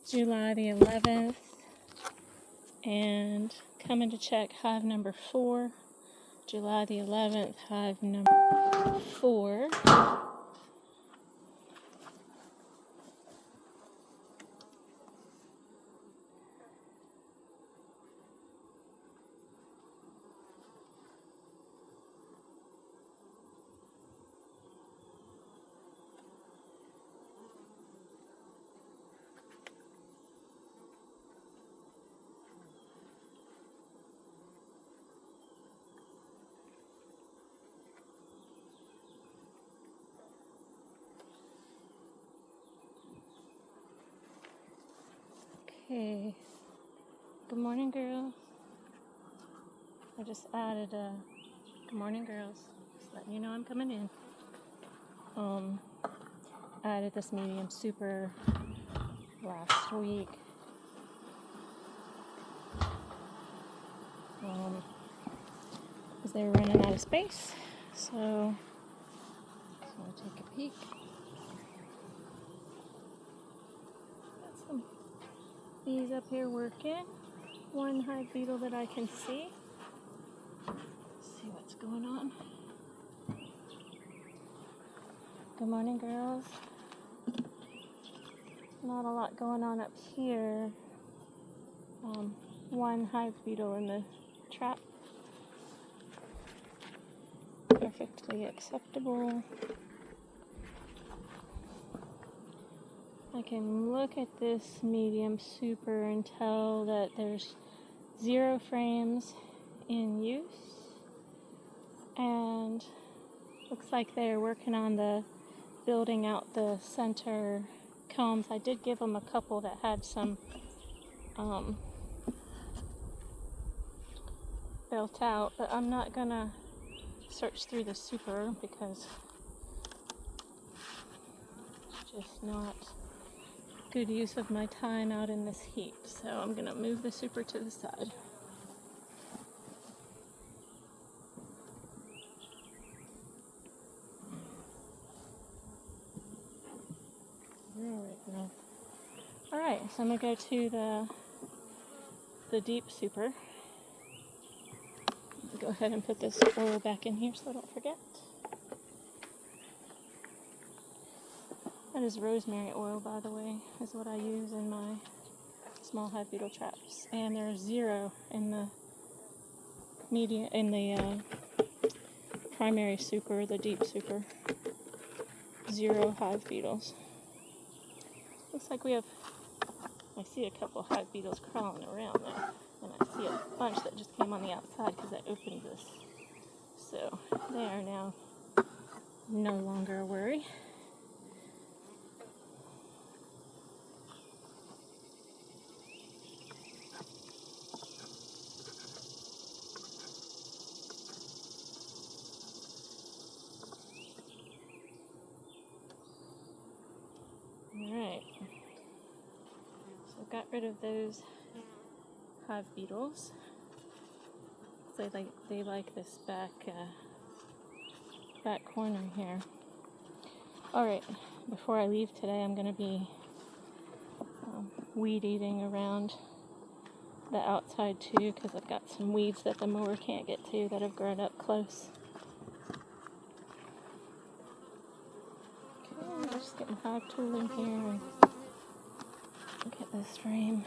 July the 11th, and coming to check hive number 4, July the 11th, hive number 4. Okay, good morning, girls. I just added a good morning, girls. Just letting you know I'm coming in. Added this medium super last week. Because they were running out of space, so just want to take a peek. Got some bees up here working. One hive beetle that I can see. Let's see what's going on. Good morning, girls. Not a lot going on up here. One hive beetle in the trap. Perfectly acceptable. I can look at this medium super and tell that there's 0 frames in use, and looks like they're working on the building out the center combs. I did give them a couple that had some built out, but I'm not gonna search through the super because it's just not good use of my time out in this heat. So I'm gonna move the super to the side. Alright, so I'm gonna go to the deep super. Go ahead and put this oil back in here so I don't forget. That is rosemary oil, by the way, is what I use in my small hive beetle traps. And there's 0 in the primary super, the deep super. 0 hive beetles. Looks like I see a couple of hive beetles crawling around there. And I see a bunch that just came on the outside because I opened this. So they are now no longer a worry. Alright. So I got rid of those hive beetles. So they like this back corner here. Alright, before I leave today, I'm going to be weed eating around the outside too, because I've got some weeds that the mower can't get to that have grown up close. Okay, I'm just getting hive tool in here and get this frame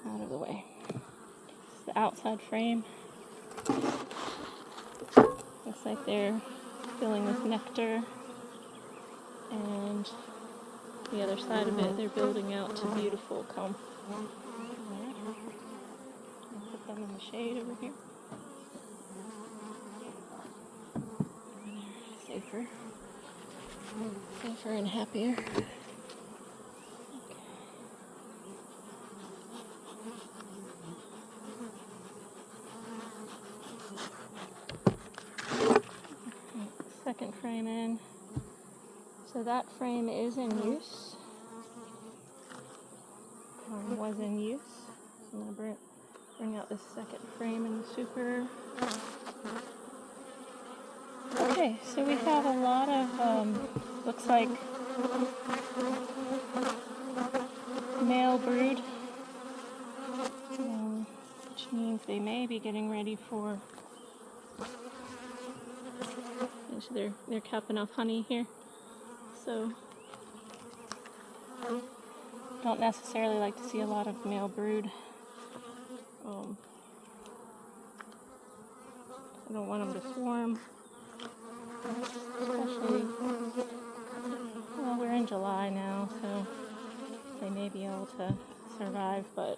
out of the way. This is the outside frame. Looks like they're filling with nectar, and the other side of it they're building out to beautiful comb. Alright. I'll put them in the shade over here. Safer and happier. Second frame in. So that frame is in use. Was in use. So I'm going to bring out this second frame in the super. Okay, so we have a lot of, looks like male brood, which means they may be getting ready for. They're capping off honey here, so don't necessarily like to see a lot of male brood. I don't want them to swarm, especially, well, we're in July now, so they may be able to survive, but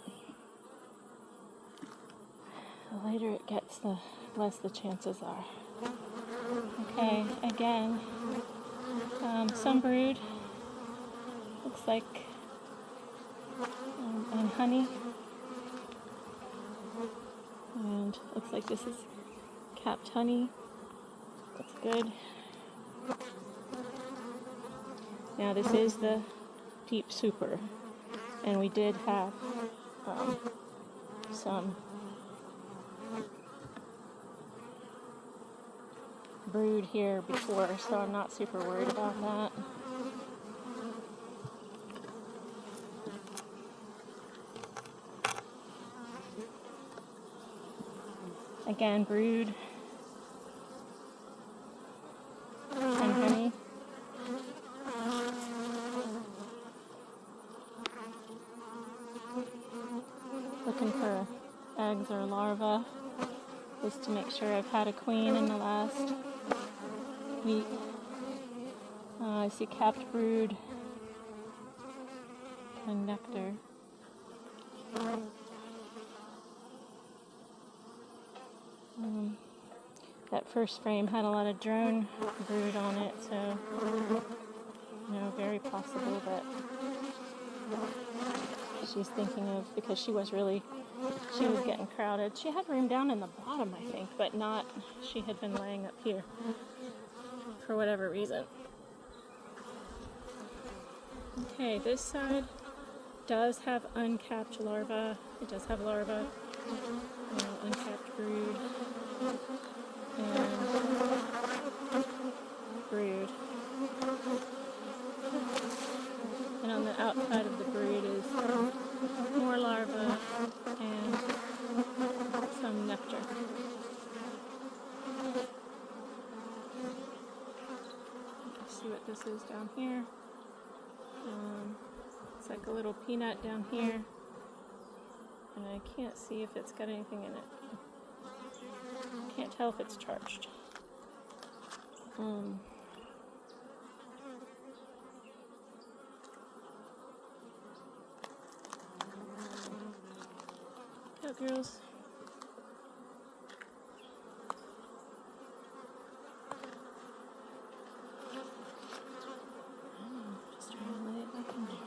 the later it gets, the less the chances are. Okay, again, some brood, looks like, on honey, and looks like this is capped honey. That's good. Now this is the deep super, and we did have some brood here before, so I'm not super worried about that. Again, brood and honey. Looking for eggs or larvae, just to make sure I've had a queen in the last week. I see capped brood and nectar. That first frame had a lot of drone brood on it, so very possible that she's thinking of, because she was getting crowded. She had room down in the bottom, I think, but not, she had been laying up here for whatever reason. Okay, this side does have uncapped larvae. It does have larvae, uncapped brood, and brood. And on the outside of the brood is more larvae and some nectar. Let's see what this is down here. It's like a little peanut down here, and I can't see if it's got anything in it. Can't tell if it's charged. Go girls. Just trying to lay it back in there.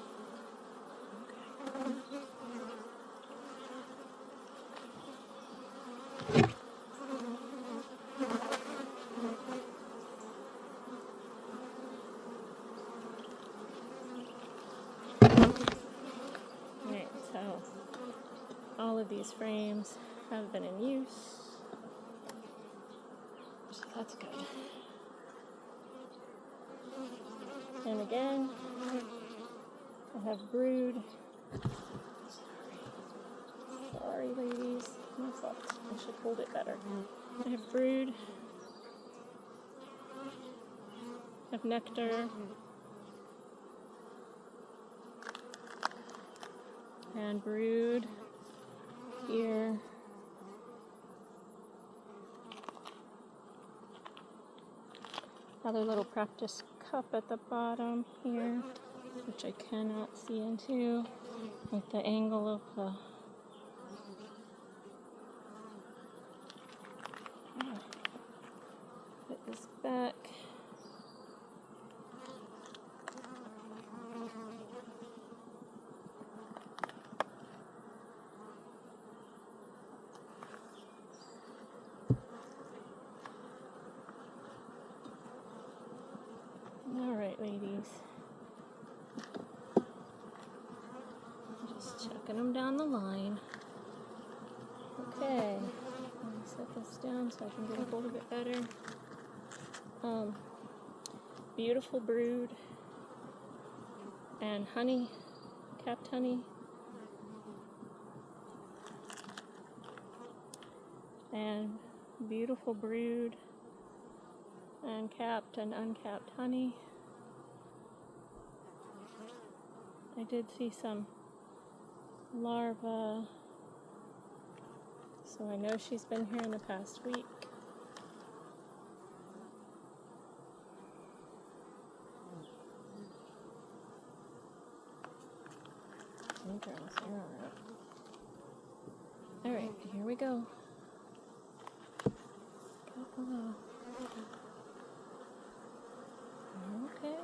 Alright, so all of these frames have been in use, so that's good. And again, I have brood. Sorry ladies, my fault. I should hold it better. I have brood, I have nectar, and brood here. Another little practice cup at the bottom here, which I cannot see into with the angle of the put this back. Alright, ladies. Just checking them down the line. Okay. Let me set this down so I can get a hold of it better. Beautiful brood and honey, capped honey. and beautiful brood and capped and uncapped honey. I did see some larvae, so I know she's been here in the past week. Girls, you're all right, here we go. Go. Okay.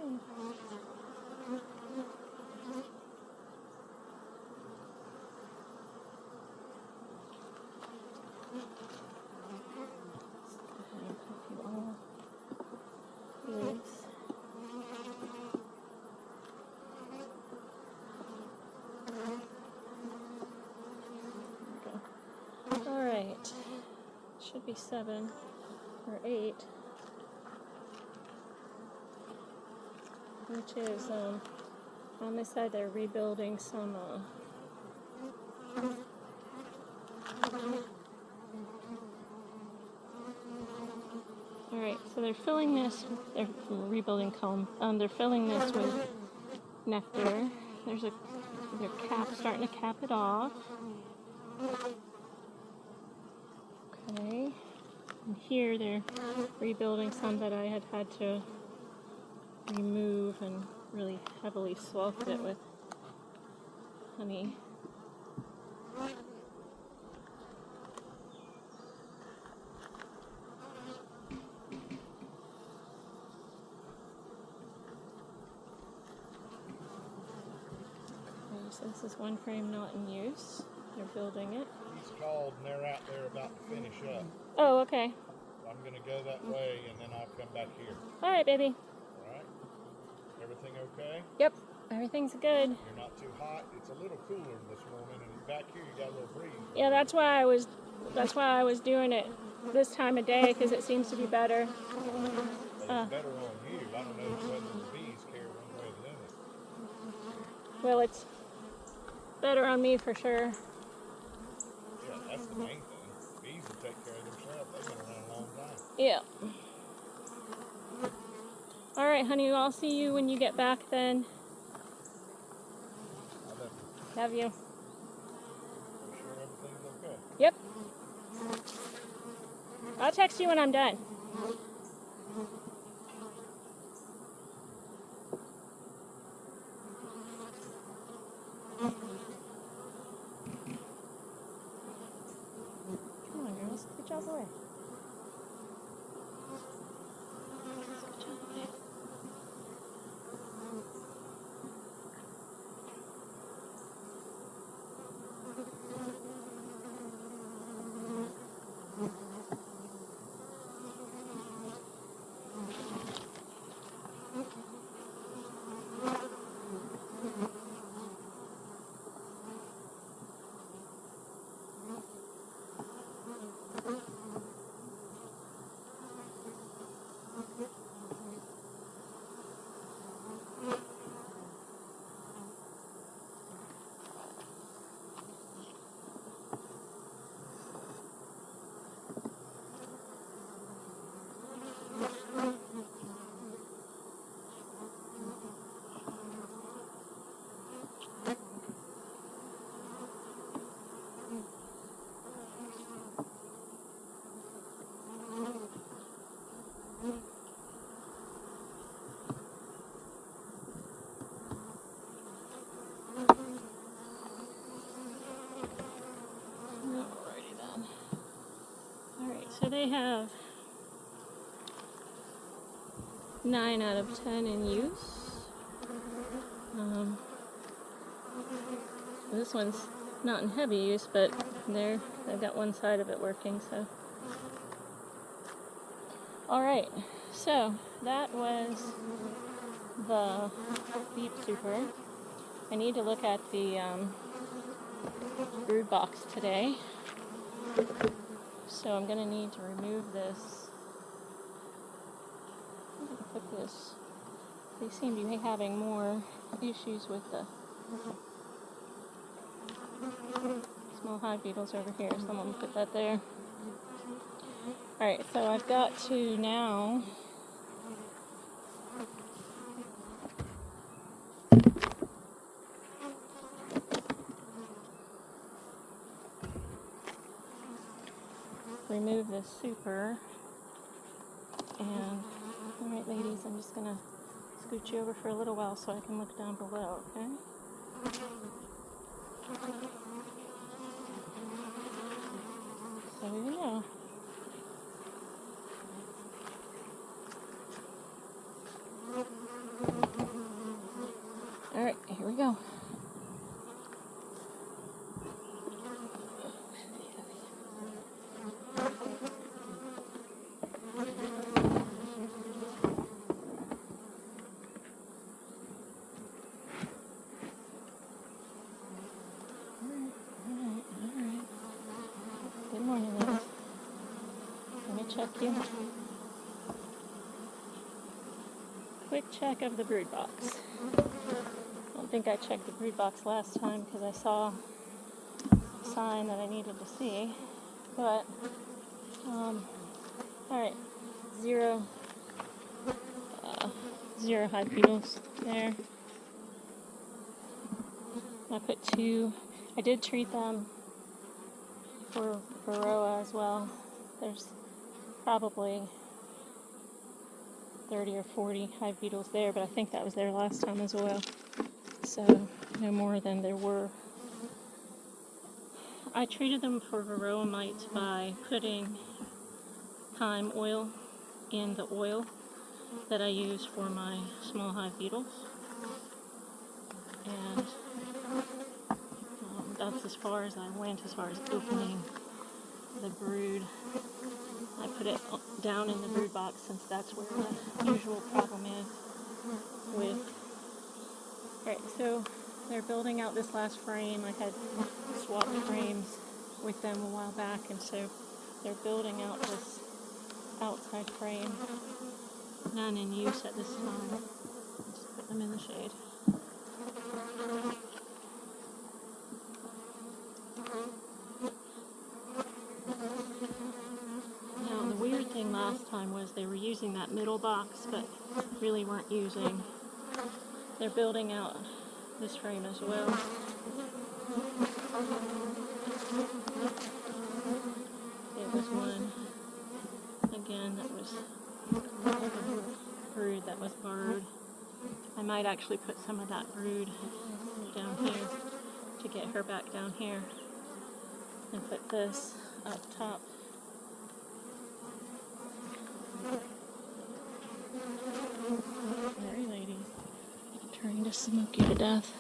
Alright, should be 7 or 8, which is on this side they're rebuilding some alright, so they're filling this, they're rebuilding comb, they're filling this with nectar. They're starting to cap it off. Okay, and here they're rebuilding some that I had to remove and really heavily swathed it with honey. Okay, so this is one frame not in use. They're building it. He's called and they're out there about to finish up. Oh, okay. So I'm going to go that way and then I'll come back here. Alright, baby. Alright. Everything okay? Yep, everything's good. You're not too hot. It's a little cooler this morning, and back here you got a little breeze. Yeah, that's why I was doing it this time of day, because it seems to be better. But it's better on you. I don't know whether the bees care one way or the other. Well, it's better on me for sure. Yeah, that's the main thing. Bees will take care of themselves. They've been around a long time. Yeah. All right, honey, I'll see you when you get back then. I Love love you. you. I'm sure everything's okay. Yep. I'll text you when I'm done. Come on, girls. Good job away. Good job away. Alrighty then. Alright, so they have 9 out of 10 in use. This one's not in heavy use, but they've got one side of it working, so. Alright, so that was the Beep Super. I need to look at the brood box today, so I'm going to need to remove this. I'm going to put this. They seem to be having more issues with the small hive beetles over here, so I'm going to put that there. Alright, so I've got to now remove this super. And, alright ladies, I'm just going to scoot you over for a little while so I can look down below, okay? So here we go. Alright, here we go. Alright. Good morning, ladies. Let me check you. Quick check of the brood box. I don't think I checked the brood box last time because I saw a sign that I needed to see. But, alright, zero hive beetles there. I put 2. I did treat them for varroa as well. There's probably 30 or 40 hive beetles there, but I think that was there last time as well. So, no more than there were. I treated them for varroa mites by putting thyme oil in the oil that I use for my small hive beetles. And that's as far as I went as far as opening the brood. I put it down in the brood box since that's where the usual problem is with... Alright, so they're building out this last frame. I had swapped frames with them a while back, and so they're building out this outside frame. None in use at this time. Just put them in the shade. Now, the weird thing last time was they were using that middle box, but really weren't using. They're building out this frame as well. There was one, again, that was brood that was borrowed. I might actually put some of that brood down here to get her back down here and put this up top. Sorry, ladies. I'm trying to smoke you to death.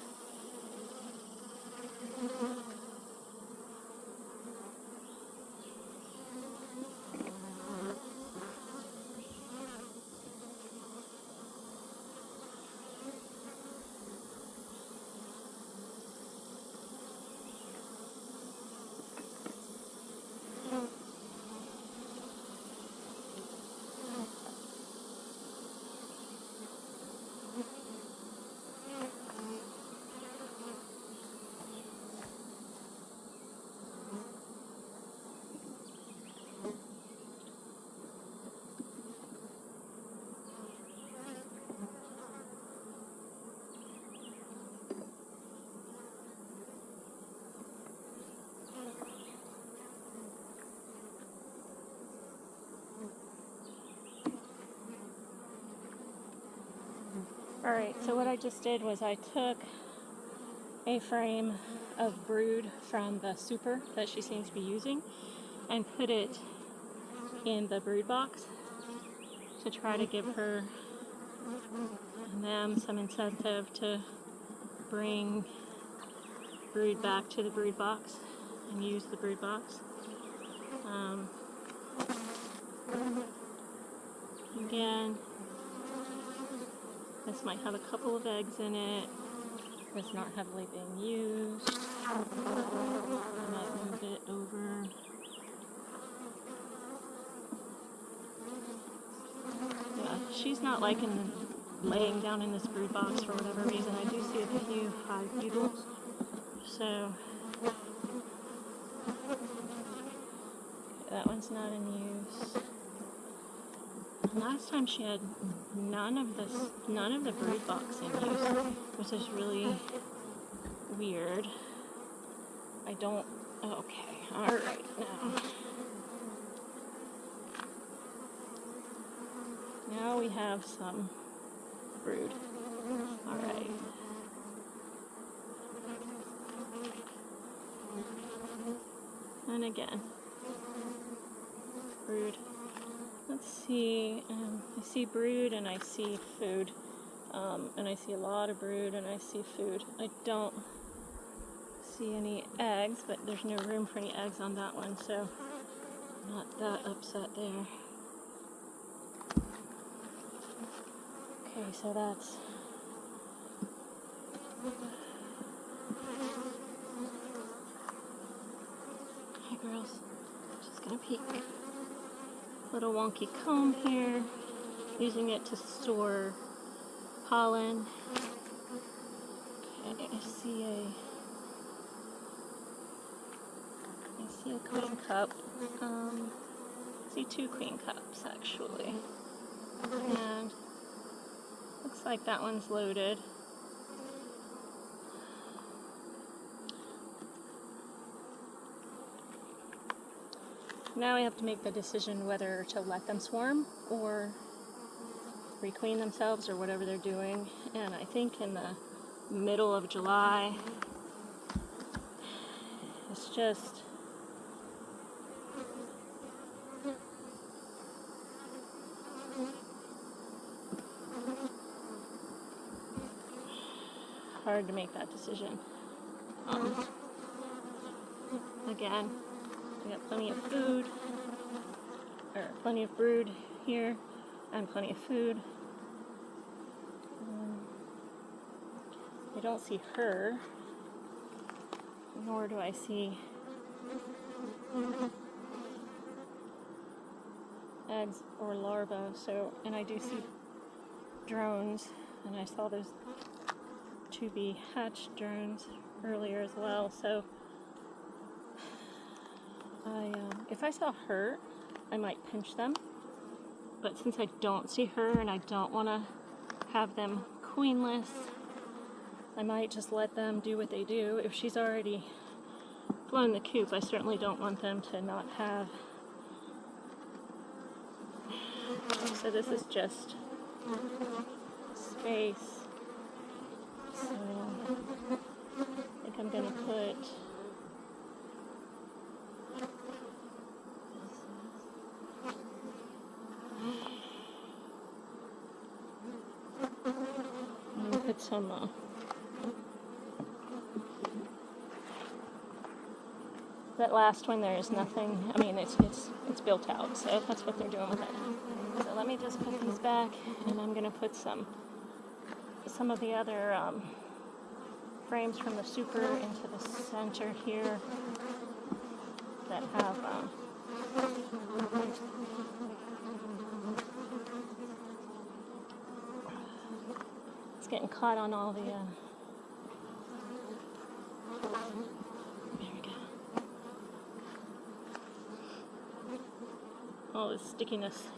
Alright, so what I just did was I took a frame of brood from the super that she seems to be using and put it in the brood box to try to give her and them some incentive to bring brood back to the brood box and use the brood box. Again, this might have a couple of eggs in it. It's not heavily being used. I might move it over. Yeah, she's not liking laying down in this brood box for whatever reason. I do see a few hive beetles. So, That one's not in use. Last time she had none of the brood box in use, which is really weird. I don't. Okay, all right now. Now we have some brood. All right. And again, brood. Let's see. I see brood and I see food. And I see a lot of brood and I see food. I don't see any eggs, but there's no room for any eggs on that one, so I'm not that upset there. Okay, so that's hi girls. Just gonna peek. Little wonky comb here, using it to store pollen. Okay, I see a queen cup. I see 2 queen cups actually, and looks like that one's loaded. Now we have to make the decision whether to let them swarm or requeen themselves or whatever they're doing. And I think in the middle of July, it's just hard to make that decision. Again, we got plenty of food, or plenty of brood here, and plenty of food. I don't see her, nor do I see eggs or larvae. So, and I do see drones, and I saw those to be hatched drones earlier as well. So, if I saw her, I might pinch them. But since I don't see her and I don't want to have them queenless, I might just let them do what they do. If she's already flown the coop, I certainly don't want them to not have. So this is just space. So I think I'm going to put some that last one there is nothing. I mean, it's built out, so that's what they're doing with it. So let me just put these back, and I'm going to put some of the other frames from the super into the center here that have it's getting caught on all the there we go, all this stickiness.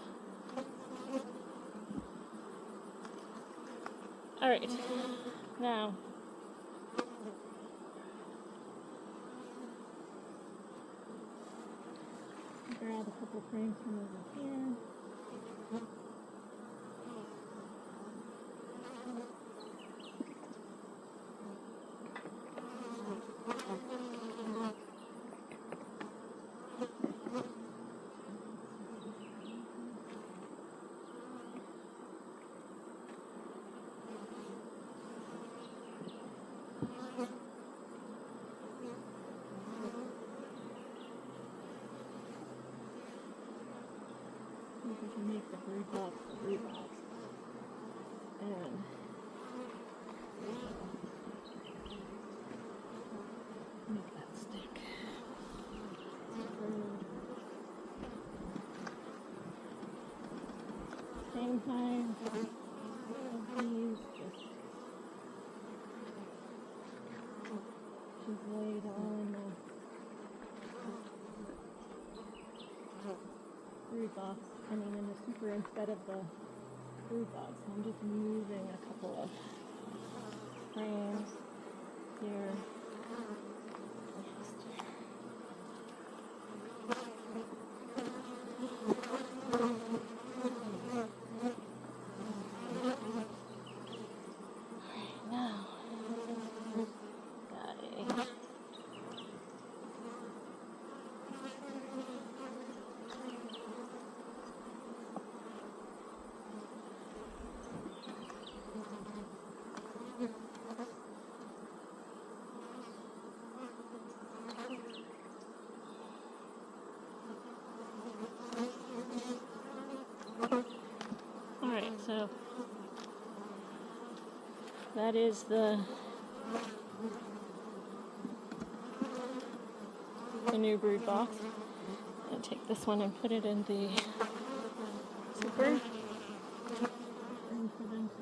All right, now grab a couple frames from over here. We can make the brood box a brood box. And make that stick. Same time, these just she's laid on brood box, in the super instead of the brood box. I'm just moving a couple of frames here. Now, got it. Alright, so that is the new brood box. I'm going to take this one and put it in the super. And for them to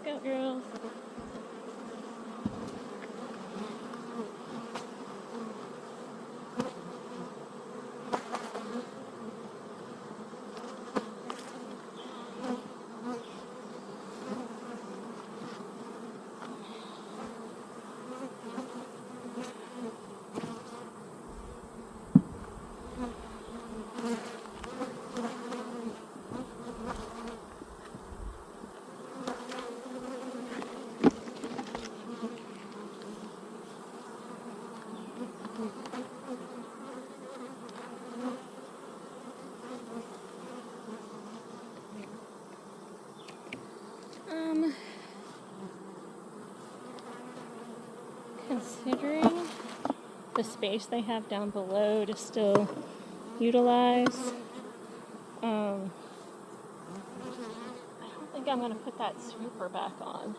go, girls. Considering the space they have down below to still utilize, I don't think I'm going to put that super back on.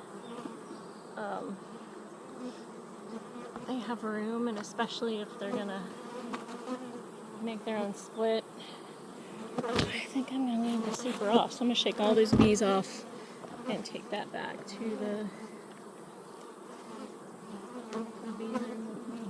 They have room, and especially if they're going to make their own split, I think I'm going to leave the super off. So I'm going to shake all those bees off and take that back to the bee room with me.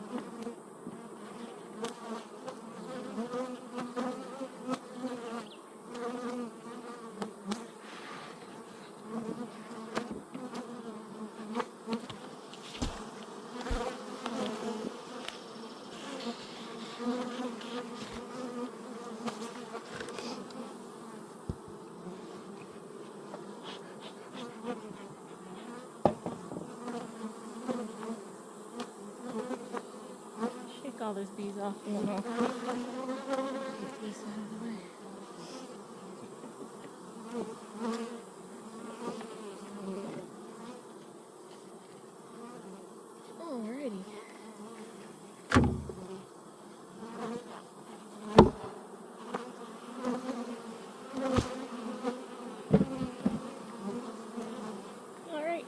Shake all those bees off and then I'll get this out of the way. Alrighty. Alright.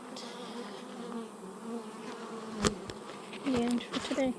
The end for today.